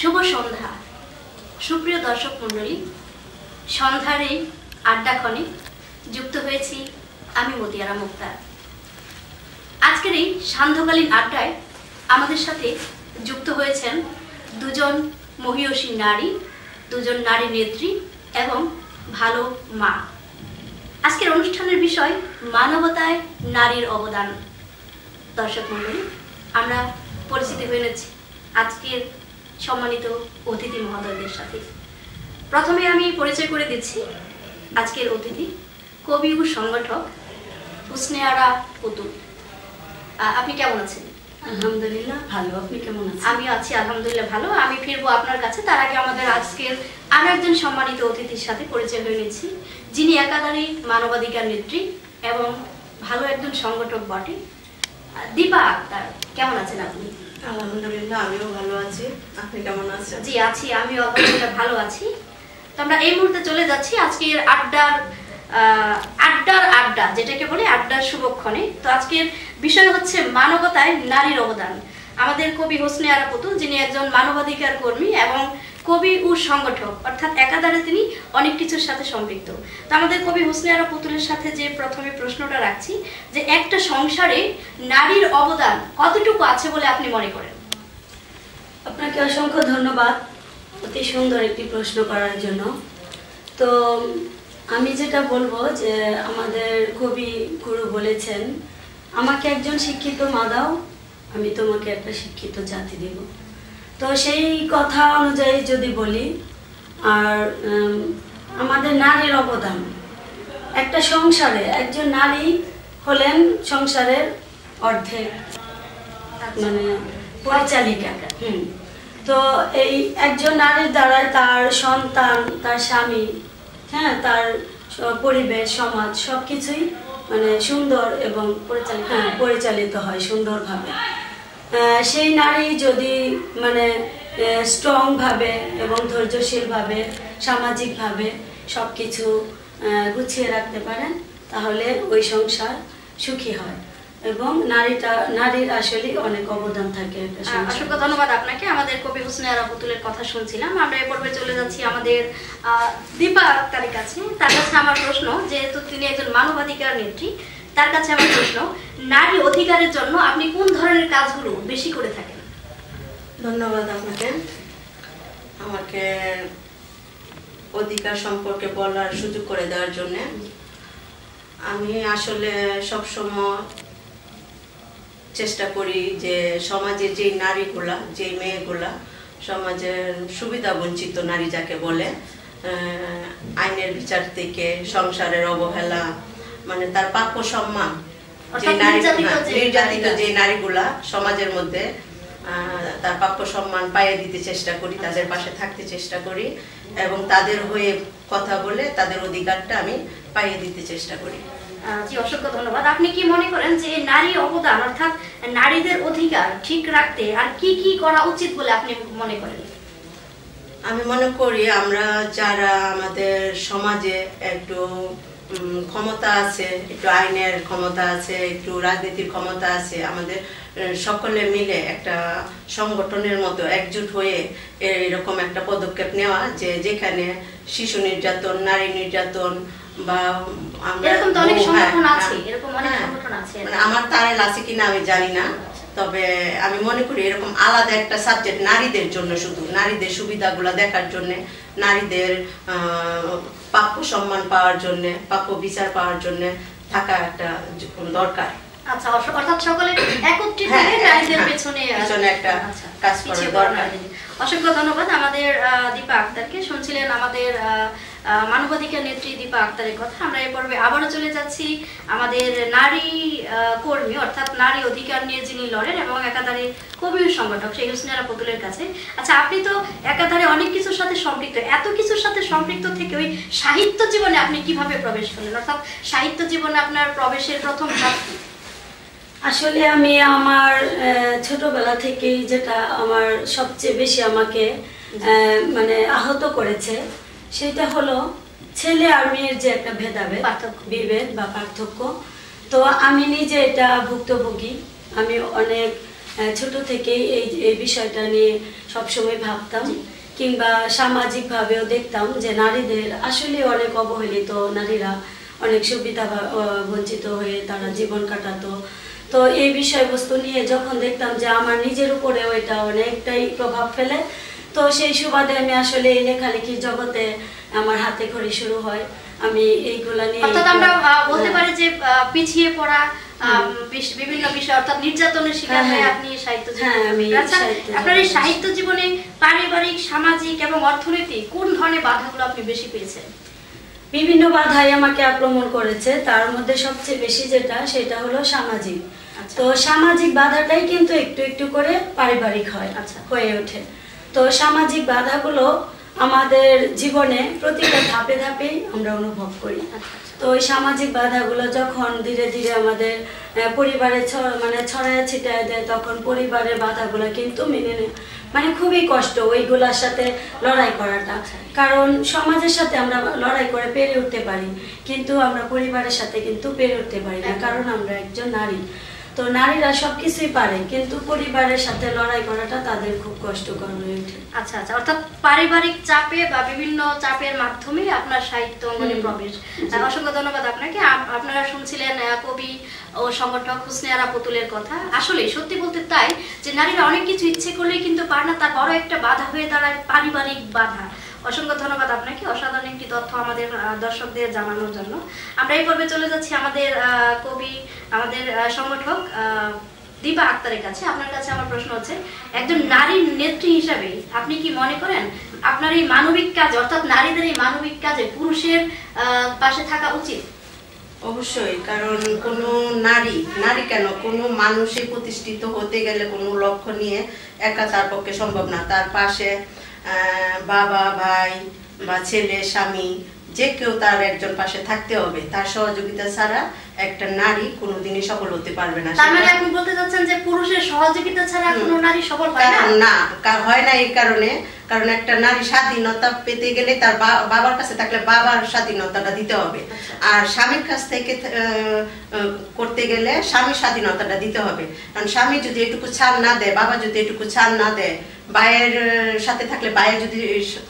শুভ সন্ধ্যা সুপ্রিয় দর্শক মণ্ডলী, সন্ধ্যার এই আড্ডাক্ষণে যুক্ত হয়েছি আমি মতিয়ারা মুক্তার। আজকের এই সান্ধ্যকালীন আড্ডায় আমাদের সাথে যুক্ত হয়েছেন দুজন মহীয়সী নারী, দুজন নারী নেত্রী এবং ভালো মা। আজকের অনুষ্ঠানের বিষয় মানবতায় নারীর অবদান। দর্শক মণ্ডলী, আমরা পরিচিত হয়ে নিচ্ছি আজকের সম্মানিত অতিথি মহোদয়দের সাথে। প্রথমে আমি পরিচয় করে দিচ্ছি আজকের অতিথি, কবি ও সংগঠক হুসনে আরা পুতুল। আপনি কেমন আছেন? আলহামদুলিল্লাহ ভালো। আপনি কেমন আছেন? আমি আছি আলহামদুলিল্লাহ ভালো। আমি ফিরবো আপনার কাছে, তার আগে আমাদের আজকের আর একজন সম্মানিত অতিথির সাথে পরিচয় হয়ে নিচ্ছি, যিনি একাধারে মানবাধিকার নেত্রী এবং ভালো একজন সংগঠক বটে, দীপা আক্তার। কেমন আছেন আপনি? আলহামদুলিল্লাহ আমিও ভালো আছি। আপনি কেমন আছেন? জি আছি, আমিও আলহামদুলিল্লাহ ভালো আছি। তো আমরা এই মুহূর্তে চলে যাচ্ছি আজকের আড্ডা, যেটাকে বলে আড্ডার শুভক্ষণে। তো আজকের বিষয় হচ্ছে মানবতায় নারীর অবদান। আমাদের কবি হুসনে আরা পুতুল, যিনি একজন মানবাধিকার কর্মী এবং কবি ও সংগঠক, অর্থাৎ একাধারে তিনি অনেক কিছুর সাথে সম্পৃক্ত। তো আমাদের কবি হুসনে আরা পুতুলের সাথে যে প্রথমে প্রশ্নটা রাখছি, যে একটা সংসারে নারীর অবদান কতটুকু আছে বলে আপনি মনে করেন? আপনাকে অসংখ্য ধন্যবাদ অতি সুন্দর একটি প্রশ্ন করার জন্য। তো আমি যেটা বলবো যে আমাদের কবি গুরু বলেছেন, আমাকে একজন শিক্ষিত মা দাও, আমি তোমাকে একটা শিক্ষিত জাতি দেব। তো সেই কথা অনুযায়ী যদি বলি, আর আমাদের নারীর অবদান একটা সংসারে, একজন নারী হলেন সংসারের অর্ধেক মানে পরিচালিকা। তো এই একজন নারীর দ্বারা তার সন্তান, তার স্বামী, হ্যাঁ, তার পরিবেশ, সমাজ সবকিছুই মানে সুন্দর এবং পরিচালিত হয় সুন্দরভাবে। সেই নারী যদি মানে স্ট্রং ভাবে এবং ধৈর্যশীলভাবে সামাজিকভাবে সবকিছু গুছিয়ে রাখতে পারেন, তাহলে ওই সংসার সুখী হয় এবং নারীর আসলে অনেক অবদান থাকে। অসংখ্য ধন্যবাদ আপনাকে। আমাদের কবি হুসনে আরা পুতুলের কথা শুনছিলাম। আমরা এ পর্বে চলে যাচ্ছি আমাদের দীপা আক্তারের কাছে। তার কাছে আমার প্রশ্ন, যেহেতু তিনি একজন মানবাধিকার নেত্রী, তার কাছে আমার প্রশ্ন, নারী অধিকারের জন্য আপনি কোন ধরনের কাজগুলো বেশি করে থাকেন? ধন্যবাদ আপনাকে আমাকে অধিকার সম্পর্কে বলার সুযোগ করে দেওয়ার জন্য। আমি আসলে সবসময় চেষ্টা করি যে সমাজের যে নারীগুলা, যে মেয়েগুলা সমাজের সুবিধা বঞ্চিত নারী যাকে বলে, আইনের বিচার থেকে সংসারের অবহেলা, মানে তার প্রাপ্য সম্মান, যে নির্যাতিত যে নারীগুলা সমাজের মধ্যে, তার প্রাপ্য সম্মান পাইয়ে দিতে চেষ্টা করি, তাদের পাশে থাকতে চেষ্টা করি এবং তাদের হয়ে কথা বলে তাদের অধিকারটা আমি পাইয়ে দিতে চেষ্টা করি। জি, অসংখ্য ধন্যবাদ। আপনি কি মনে করেন যে নারী অবদান অর্থাৎ নারীদের অধিকার ঠিক রাখতে আর কি কি করা উচিত বলে আপনি মনে করেন? আমি মনে করি আমরা যারা আমাদের সমাজে একটু ক্ষমতা আছে, একটু আইনের ক্ষমতা আছে, একটু রাজনীতির ক্ষমতা আছে, আমাদের সকলে মিলে একটা সংগঠনের মতো একজোট হয়ে এরকম একটা পদক্ষেপ নেওয়া, যে যেখানে শিশু নির্যাতন, নারী নির্যাতন বা আমার তারেল আছে কিনা আমি জানি না, তবে আমি মনে করি এরকম আলাদা একটা সাবজেক্ট নারীদের জন্য, শুধু নারীদের সুবিধাগুলো দেখার জন্য, নারীদের প্রাপ্য সম্মান পাওয়ার জন্য, প্রাপ্য বিচার পাওয়ার জন্য থাকা একটা দরকার। আচ্ছা, অর্থাৎ সকলে একত্রিত হয়ে নারীদের পেছনে একটা কাজ করা দরকার। অসংখ্য ধন্যবাদ আমাদের দীপা আক্তারকে। শুনছিলেন আমাদের মানবাধিকার নেত্রী দীপা আক্তারের কথা। আমরা এই পর্বে আবারও চলে যাচ্ছি আমাদের নারী কর্মী অর্থাৎ নারী অধিকার নিয়ে যিনি লড়েন এবং একাধারে কবি সংগঠক সেই হুসনে আরা পুতুলের কাছে। আচ্ছা, আপনি তো একাধারে অনেক কিছুর সাথে সম্পৃক্ত, এত কিছুর সাথে সম্পৃক্ত থেকে ওই সাহিত্য জীবনে আপনি কিভাবে প্রবেশ করলেন, অর্থাৎ সাহিত্য জীবনে আপনার প্রবেশের প্রথম ধাপ? আসলে আমি আমার ছোটবেলা থেকেই, যেটা আমার সবচেয়ে বেশি আমাকে মানে আহত করেছে, সেটা হলো ছেলে আর মেয়ের যে একটা বিভেদ বা পার্থক্য। তো আমি নিজে এটা ভুক্তভোগী। আমি অনেক ছোট থেকেই এই বিষয়টা নিয়ে সবসময় ভাবতাম, কিংবা সামাজিকভাবেও দেখতাম যে নারীদের আসলে অনেক অবহেলিত, নারীরা অনেক সুবিধা বঞ্চিত হয়ে তারা জীবন কাটাতো। তো এই বিষয়বস্তু নিয়ে যখন দেখতাম যে আমার নিজের উপরেও এটা অনেকটাই প্রভাব ফেলে, তো সেই সুবাদে আমি আসলে এই লেখালেখির জগতে আমার হাতে খড়ি শুরু হয়। আমি এইগুলা নিয়ে অর্থাৎ আমরা বলতে পারি যে পিছিয়ে পড়া বিভিন্ন বিষয় অর্থাৎ নির্যাতনের শিকার হয়ে আপনি সাহিত্য আপনার এই সাহিত্য জীবনে পারিবারিক, সামাজিক এবং অর্থনৈতিক কোন ধরনের বাধাগুলো আপনি বেশি পেয়েছেন? বিভিন্ন বাধাই আমাকে আক্রমণ করেছে, তার মধ্যে সবচেয়ে বেশি যেটা সেটা হলো সামাজিক। তো সামাজিক বাধাটাই কিন্তু একটু একটু করে পারিবারিক হয়, হয়ে ওঠে। তো সামাজিক বাধাগুলো আমাদের জীবনে প্রতিটা ধাপে ধাপেই আমরা অনুভব করি। তো ওই সামাজিক বাধাগুলো যখন ধীরে ধীরে আমাদের পরিবারে ছড়ায় ছিটায় দেয়, তখন পরিবারের বাধাগুলো কিন্তু মেনে নেয় খুবই কষ্ট ওইগুলার সাথে লড়াই করাটা। কারণ সমাজের সাথে আমরা লড়াই করে পেরে উঠতে পারি, কিন্তু আমরা পরিবারের সাথে কিন্তু পেরে উঠতে পারি না, কারণ আমরা একজন নারী। তো নারীরা সবকিছুই পারে, কিন্তু পরিবারের সাথে লড়াই করাটা তাদের খুব কষ্টকর হয়ে ওঠে। আচ্ছা আচ্ছা, অর্থাৎ পারিবারিক চাপে বা বিভিন্ন চাপের মাধ্যমে আপনার সাহিত্য অঙ্গনে প্রবেশ। অসংখ্য ধন্যবাদ আপনাকে। আপনারা শুনছিলেন কবি ও সংগঠক হোসনে আরা পুতুলের কথা। আসলে সত্যি বলতে তাই যে নারীরা অনেক কিছু ইচ্ছে করলেই কিন্তু পারে না, তার বড় একটা বাধা হয়ে দাঁড়ায় পারিবারিক বাধা। অসংখ্য ধন্যবাদ আপনাকে অসাধারণ একটি তথ্য আমাদের দর্শকদের জানানোর জন্য। আমরা এই পর্বে চলে যাচ্ছি আমাদের কবি, আমাদের সংগঠক দীপা আক্তারের কাছে। আপনার কাছে আমার প্রশ্ন হচ্ছে, একজন নারীর নেত্রী হিসাবে আপনি কি মনে করেন আপনার এই মানবিক কাজ অর্থাৎ নারীদের এই মানবিক কাজে পুরুষের পাশে থাকা উচিত? অবশ্যই, কারণ কোনো নারী কেন কোনো মানুষই প্রতিষ্ঠিত হতে গেলে কোনো লক্ষ্য নিয়ে একা তার পক্ষে সম্ভব না। তার পাশে বাবা, ভাই বা ছেলে, স্বামী, যে কেউ তার একজন পাশে থাকতে হবে। তার সহযোগিতা ছাড়া একটা নারী কোনোদিনই সফল হতে পারবে না। তার মানে আপনি বলতে চাচ্ছেন যে পুরুষের সহযোগিতা ছাড়া কোনো নারী সফল হয় না? না, হয় না। এই কারণ একটা নারী স্বাধীনতা পেতে গেলে তার বাবার কাছে থাকলে বাবার স্বাধীনতাটা দিতে হবে, আর স্বামীর কাছ থেকে করতে গেলে স্বামীর স্বাধীনতাটা দিতে হবে। কারণ স্বামী যদি এটুকু ছাড় না দেয়, বাবা যদি এটুকু ছাড় না দেয়, ভাইয়ের সাথে থাকলে ভাইয়ের যদি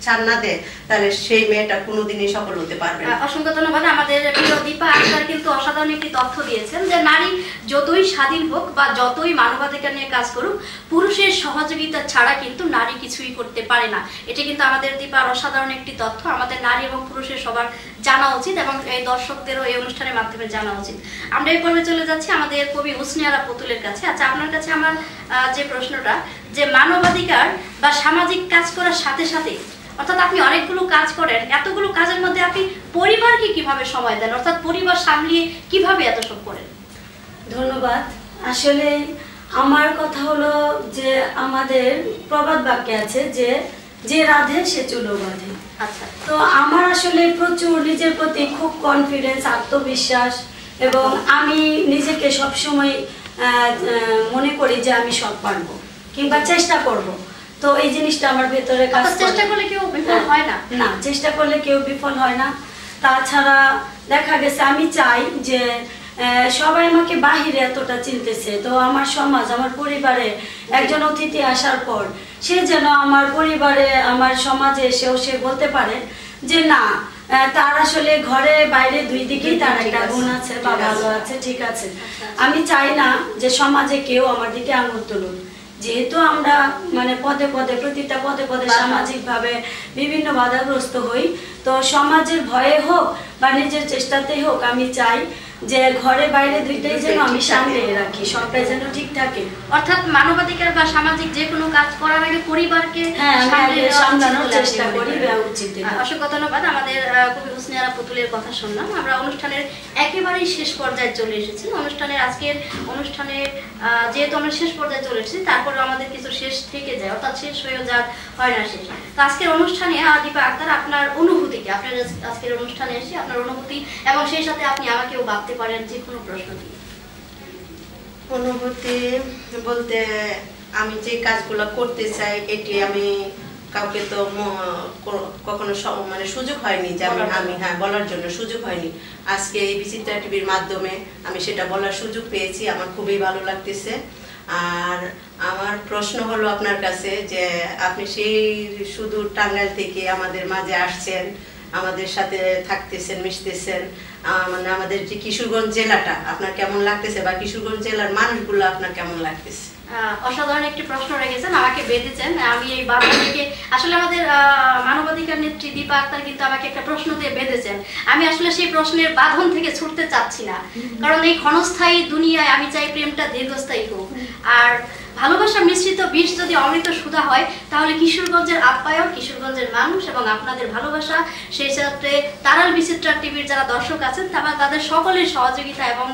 ছাড় না দেয়, তাহলে সেই মেয়েটা কোনোদিনই সফল হতে পারবে না। অসংখ্য ধন্যবাদ। আমাদের প্রিয় দীপা আক্তার কিন্তু অসাধারণ একটি তথ্য দিয়েছেন যে নারী যতই স্বাধীন হোক বা যতই মানবাধিকার নিয়ে কাজ করুক, পুরুষের সহযোগিতা ছাড়া কিন্তু নারী কিছুই করতে পারে না। এটা কিন্তু আমাদের দীপার অসাধারণ একটি তথ্য আমাদের নারী এবং পুরুষের সবার জানা উচিত এবং এই দর্শকদেরও এই অনুষ্ঠানের মাধ্যমে জানা উচিত। আমরা এই পর্বে চলে যাচ্ছি আমাদের কবি হোসনে আরা পুতুলের কাছে। আচ্ছা, আপনার কাছে আমার যে প্রশ্নটা, যে মানবাধিকার বা সামাজিক কাজ করার সাথে সাথে অর্থাৎ আপনি অনেকগুলো কাজ করেন, এতগুলো কাজের মধ্যে আপনি পরিবারকে কিভাবে সময় দেন, অর্থাৎ পরিবার সামলিয়ে কিভাবে এত সব করেন? ধন্যবাদ। আসলে আমার কথা হলো যে আমাদের প্রবাদ বাক্যে আছে যে রাধে সে চুলো বাঁধে। আচ্ছা, তো আমার আসলে প্রচুর নিজের প্রতি খুব কনফিডেন্স, আত্মবিশ্বাস, এবং আমি নিজেকে সবসময় মনে করি যে আমি সব পারবো কিংবা চেষ্টা করব। তো এই জিনিসটা আমার ভেতরে কাজ করে। চেষ্টা করলে কেউ বিফল হয় না? না, চেষ্টা করলে কেউ বিফল হয় না। তাছাড়া দেখা গেছে আমি চাই যে সবাই আমাকে বাহিরে এতটা চিনতেছে, তো আমার সমাজ, আমার পরিবারে একজন অতিথি আসার পর সে যেন আমার পরিবারে, আমার সমাজে এসেও সে বলতে পারে যে না, তার আসলে ঘরে বাইরে দুই দিকেই তার একটা গুণ আছে বা ভালো আছে, ঠিক আছে। আমি চাই না যে সমাজে কেউ আমার দিকে আঙুল তুলুক। যেহেতু আমরা পদে পদে, প্রতিটা পদে পদে সামাজিক ভাবে বিভিন্ন বাধাগ্রস্ত হই, তো সমাজের ভয়ে হোক বা নিজের চেষ্টাতেই হোক, আমি চাই যে ঘরে বাইরে দুইটাই যেন আমি সামনে রাখি, সবটাই যেন ঠিক থাকে। অর্থাৎ মানবাধিকার বা সামাজিক যে কোনো কাজ করার আগে পরিবারকে সামলানোর চেষ্টা করি, উচিত। অসংখ্য ধন্যবাদ। আমাদের কবি হোসনে আরা পুতুলের কথা শুনলাম। আমরা অনুষ্ঠানের একেবারেই শেষ পর্যায়ে চলে এসেছি। আজকের অনুষ্ঠানে যেহেতু আমরা শেষ পর্যায়ে চলে এসেছি, তারপরে আমাদের কিছু শেষ থেকে যায়, অর্থাৎ শেষ হয়ে যাওয়ার হয় না শেষ। তো আজকের অনুষ্ঠানে দীপা আক্তার, আপনার অনুভূতিকে, আপনার আজকের অনুষ্ঠানে এসে আপনার অনুভূতি এবং সেই সাথে আপনি আমাকেও ভাবতে পারেন যে কোনো প্রশ্ন দিয়ে। অনুভূতি বলতে, আমি যে কাজগুলো করতে চাই এটি আমি কাউকে তো কখনো সুযোগ হয়নি যে আমি বলার জন্য সুযোগ হয়নি। আজকে এই বিচিত্রা টিভির মাধ্যমে আমি সেটা বলার সুযোগ পেয়েছি, আমার খুবই ভালো লাগতেছে। আর আমার প্রশ্ন হলো আপনার কাছে যে আপনি সেই সুদূর টাঙ্গাইল থেকে আমাদের মাঝে আসছেন, আমাদের সাথে থাকতেছেন, মিশতেছেন, মানে আমাদের যে কিশোরগঞ্জ জেলাটা আপনার কেমন লাগতেছে বা কিশোরগঞ্জ জেলার মানুষগুলো আপনার কেমন লাগতেছে? অসাধারণ একটি প্রশ্ন রেখেছেন, আমাকে বেঁধেছেন। আমি এই বাধা থেকে আসলে আমাদের মানবাধিকার নেত্রী দীপা আক্তার কিন্তু আমাকে একটা প্রশ্ন দিয়ে বেঁধেছেন। আমি আসলে সেই প্রশ্নের বাঁধন থেকে ছুটতে চাচ্ছি না, কারণ এই ক্ষণস্থায়ী দুনিয়ায় আমি চাই প্রেমটা দীর্ঘস্থায়ী হোক। আর ভালোবাসা মিশ্রিত বিষ যদি অমৃত সুধা হয়, তাহলে কিশোরগঞ্জের আপ্যায়ন, কিশোরগঞ্জের মানুষ এবং আপনাদের ভালোবাসা, সেই সাথে তারাল বিচিত্রা টিভির যারা দর্শক আছেন তাদের সকলের সহযোগিতা এবং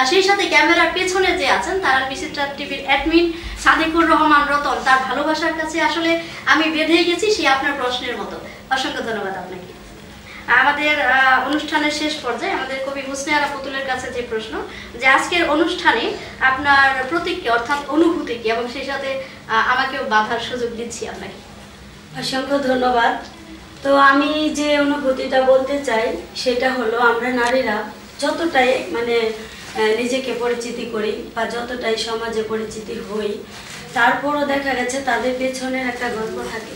সেই সাথে ক্যামেরার পেছনে যে আছেন তারাল বিচিত্রা টিভির অ্যাডমিন সাদিকুর রহমান রতন, তার ভালোবাসার কাছে আসলে আমি বেঁধে গেছি সেই আপনার প্রশ্নের মতো। অসংখ্য ধন্যবাদ আপনাকে। আমাদের অনুষ্ঠানের শেষ পর্যায়ে আমাদের কবি হুসনে আরা পুতুলের কাছে যে প্রশ্ন, যে আজকের অনুষ্ঠানে আপনার প্রতিক্রিয়া অর্থাৎ অনুভূতি কি, এবং সেই সাথে আমাকেও বাধার সুযোগ দিচ্ছি আপনাকে। অসংখ্য ধন্যবাদ। তো আমি যে অনুভূতিটা বলতে চাই সেটা হলো, আমরা নারীরা যতটাই মানে নিজেকে পরিচিতি করি বা যতটাই সমাজে পরিচিতি হই, তারপরও দেখা গেছে তাদের পেছনের একটা গল্প থাকে,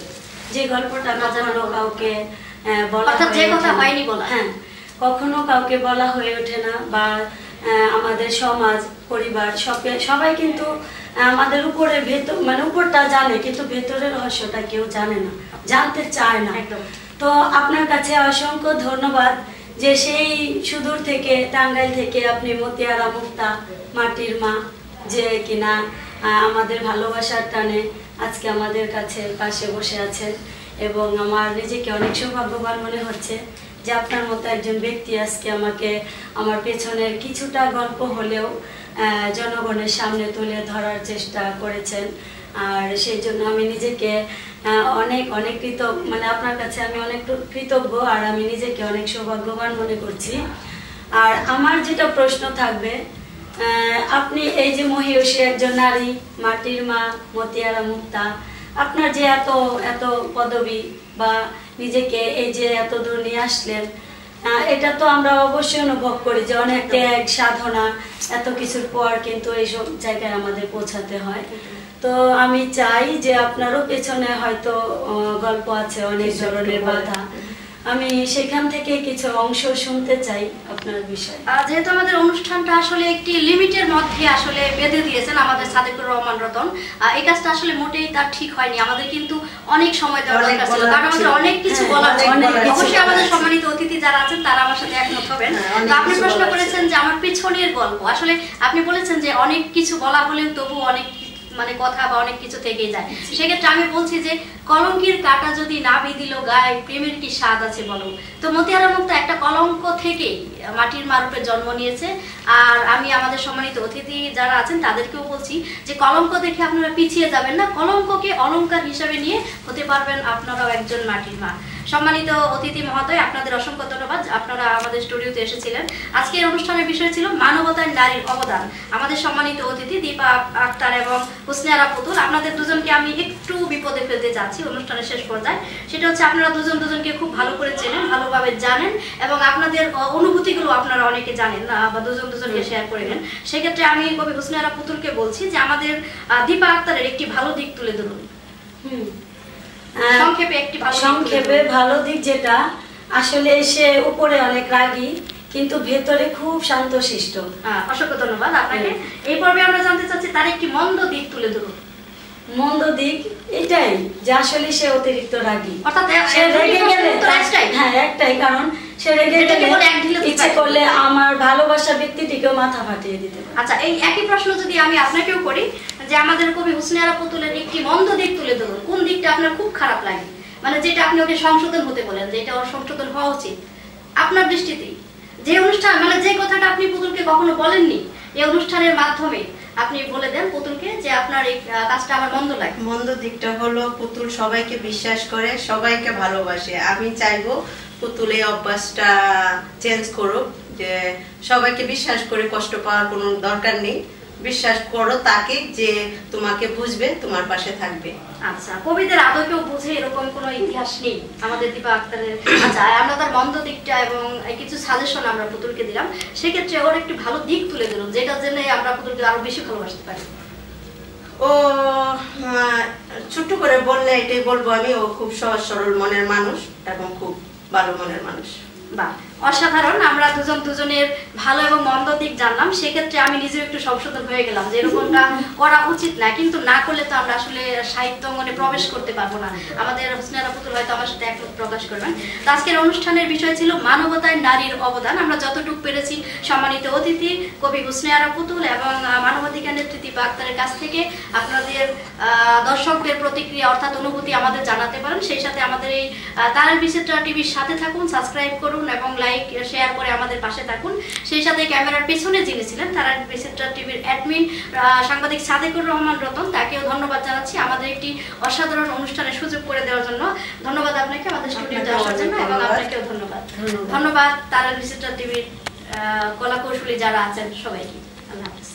যে গল্পটা কখনো কাউকে কখনো কাউকে বলা হয়ে ওঠে না, বা আমাদের সমাজ পরিবার সবাই কিন্তু আমাদের উপরে মানে উপরটা জানে, কিন্তু ভেতরের রহস্যটা কেউ জানে না, জানতে চায় না। তো আপনার কাছে অসংখ্য ধন্যবাদ যে সেই সুদূর থেকে টাঙ্গাইল থেকে আপনি মতিয়ারা মুক্তা, মাটির মা, যে কিনা আমাদের ভালোবাসার টানে আজকে আমাদের কাছে পাশে বসে আছেন। এবং আমার নিজেকে অনেক সৌভাগ্যবান মনে হচ্ছে যে আপনার মতো একজন ব্যক্তি আজকে আমাকে আমার পেছনের কিছুটা গল্প হলেও জনগণের সামনে তুলে ধরার চেষ্টা করেছেন। আর সেই জন্য আমি নিজেকে অনেক অনেক মানে আপনার কাছে আমি অনেক কৃতজ্ঞ, আর আমি নিজেকে অনেক সৌভাগ্যবান মনে করছি। আর আমার যেটা প্রশ্ন থাকবে, আপনি এই যে মহিষী একজন নারী, মাটির মা, মতিয়ারা মুক্তা, আপনার যে এত এত পদবী বা নিজেকে এই যে এত দূর নিয়ে আসলেন, এটা তো আমরা অবশ্যই অনুভব করি যে অনেক ত্যাগ সাধনা, এত কিছুর পর কিন্তু এইসব জায়গায় আমাদের পৌঁছাতে হয়। তো আমি চাই যে আপনারও পেছনে হয়তো গল্প আছে, অনেক ধরনের বাধা, আমি সেখান থেকে কিছু অংশ শুনতে চাই আপনার বিষয়ে। যেহেতু আমাদের অনুষ্ঠানটা আসলে একটি লিমিটের মধ্যে আসলে বেঁধে দিয়েছেন আমাদের সাদিকুর রহমান রতন, এই কাজটা আসলে মোটেই তার ঠিক হয়নি। আমাদের কিন্তু অনেক সময় দেওয়া দরকার ছিল, কারণ আমাদের অনেক কিছু বলার ছিল। অবশ্যই আমাদের সম্মানিত অতিথি যারা আছেন তারা আমার সাথে একমত হবেন। আপনি প্রশ্ন করেছেন যে আমার পেছনের গল্প, আসলে আপনি বলেছেন যে অনেক কিছু বলা হলেও তবু অনেক মানে কথা বা অনেক কিছু থেকেই যায়। সেক্ষেত্রে আমি বলছি যে কলঙ্কের কাঁটা যদি না বিঁধিল গায়ে, প্রেমের কি স্বাদ আছে বলো। তো মতিয়ারা মুক্তা একটা কলঙ্ক থেকে মাটির মা রূপে জন্ম নিয়েছে। আর আমি আমাদের সম্মানিত অতিথি যারা আছেন তাদেরকেও বলছি যে কলঙ্ক দেখে আপনারা পিছিয়ে যাবেন না, কলঙ্ককে অলঙ্কার হিসাবে নিয়ে হতে পারবেন আপনারাও একজন মাটির মা। সম্মানিত অতিথি মহোদয়, আপনাদের অসংখ্য ধন্যবাদ, আপনারা আমাদের স্টুডিওতে এসেছিলেন। আজকের অনুষ্ঠানের বিষয় ছিল মানবতায় নারীর অবদান। আমাদের সম্মানিত অতিথি দীপা আক্তার এবং হুসনে আরা পুতুল, আপনাদের দুজনকে আমি একটু বিপদে ফেলতে যাচ্ছি অনুষ্ঠানের শেষ পর্যায়ে। সেটা হচ্ছে আপনারা দুজন দুজনকে খুব ভালো করে চেনেন, ভালোভাবে জানেন, এবং আপনাদের অনুভূতিগুলো আপনারা অনেকে জানেন না বা দুজন দুজনকে শেয়ার করে নেন। সেক্ষেত্রে আমি কবি হুসনে আরা পুতুলকে বলছি যে আমাদের দীপা আক্তারের একটি ভালো দিক তুলে ধরুন। সংক্ষেপে ভালো দিক যেটা, আসলে সে উপরে অনেক রাগী কিন্তু ভেতরে খুব শান্তশিষ্ট। অসংখ্য ধন্যবাদ আপনাকে। এই পর্বে আমরা জানতে চাচ্ছি তার একটি মন্দ দিক তুলে ধরুন। মন্দ দিক এটাই যে আসলে সে অতিরিক্ত রাগী, অর্থাৎ সে রেগে গেলে একটাই কারণ, সে রেগে গেলে ইচ্ছে করলে আমার ভালোবাসা ব্যক্তিটিকেও মাথা ফাটিয়ে দিতে পারে। আচ্ছা, এই একই প্রশ্ন যদি আমি আপনাকেও করি যে আমাদের কবি হুসনে আরা পুতুলের একটি মন্দ দিক তুলে ধরুন, কোন দিকটা আপনার খুব খারাপ লাগে, মানে যেটা আপনি ওকে সংশোধন হতে বলেন, যে এটা ওর সংশোধন হওয়া উচিত আপনার দৃষ্টিতে। যে অনুষ্ঠান মানে যে কথাটা আপনি পুতুলকে কখনো বলেননি, এই অনুষ্ঠানের মাধ্যমে আপনি বলে দেন পুতুলকে যে আপনার এই কাজটা আমার মন্দ লাগে। মন্দ দিকটা হলো পুতুল সবাইকে বিশ্বাস করে, সবাইকে ভালোবাসে। আমি চাইবো পুতুল এই অভ্যাসটা চেঞ্জ করুক, যে সবাইকে বিশ্বাস করে কষ্ট পাওয়ার কোনো দরকার নেই। বিশ্বাস করো তাকে যে তোমাকে বুঝবে, তোমার পাশে থাকবে। আচ্ছা, কবিদের আদৌ কেউ বুঝে এরকম কোনো ইতিহাস নেই আমাদের দীপা আক্তারের। আচ্ছা, আমরা তার মন্দ দিকটা এবং কিছু সাজেশন আমরা পুতুলকে দিলাম, সেক্ষেত্রে ওর একটি ভালো দিক তুলে দিলাম যেটা জেনে আমরা পুতুলকে আরো বেশি ভালোবাসতে পারি। ও ছোট্ট করে বললে এটাই বলবো আমি, ও খুব সহজ সরল মনের মানুষ এবং খুব ভালো মনের মানুষ। বাহ, অসাধারণ। আমরা দুজনের ভালো এবং মন্দ দিক জানলাম, সেক্ষেত্রে আমি নিজেও একটু সংশোধন হয়ে গেলাম যে এরকমটা করা উচিত না, কিন্তু না করলে তো আমরা আসলে সাহিত্য অঙ্গনে প্রবেশ করতে পারবো না। আমাদের হোসনে আরা পুতুল হয়তো আমার সাথে একমত প্রকাশ করবেন। তো আজকের অনুষ্ঠানের বিষয় ছিল মানবতায় নারীর অবদান। আমরা যতটুকু পেরেছি সম্মানিত অতিথি কবি হোসনে আরা পুতুল এবং মানবাধিকার নেত্রী দীপা আক্তারের কাছ থেকে আপনাদের দর্শকদের প্রতিক্রিয়া অর্থাৎ অনুভূতি আমাদের জানাতে পারেন। সেই সাথে আমাদের এই তারার বিচিত্রা টিভির সাথে থাকুন, সাবস্ক্রাইব করুন এবং লাইক শেয়ার করে আমাদের পাশে থাকুন। সেই সাথে ক্যামেরার পেছনে যিনি ছিলেন তারার বিচিত্রা টিভির অ্যাডমিন সাংবাদিক সাদেকুর রহমান রতন, তাকেও ধন্যবাদ জানাচ্ছি আমাদের একটি অসাধারণ অনুষ্ঠানের সুযোগ করে দেওয়ার জন্য। ধন্যবাদ আপনাকে আমাদের স্টুডিওতে আসার জন্য এবং আপনাকেও ধন্যবাদ। তারার বিচিত্রা টিভির কলাকৌশলী যারা আছেন সবাইকে। আল্লাহ হাফেজ।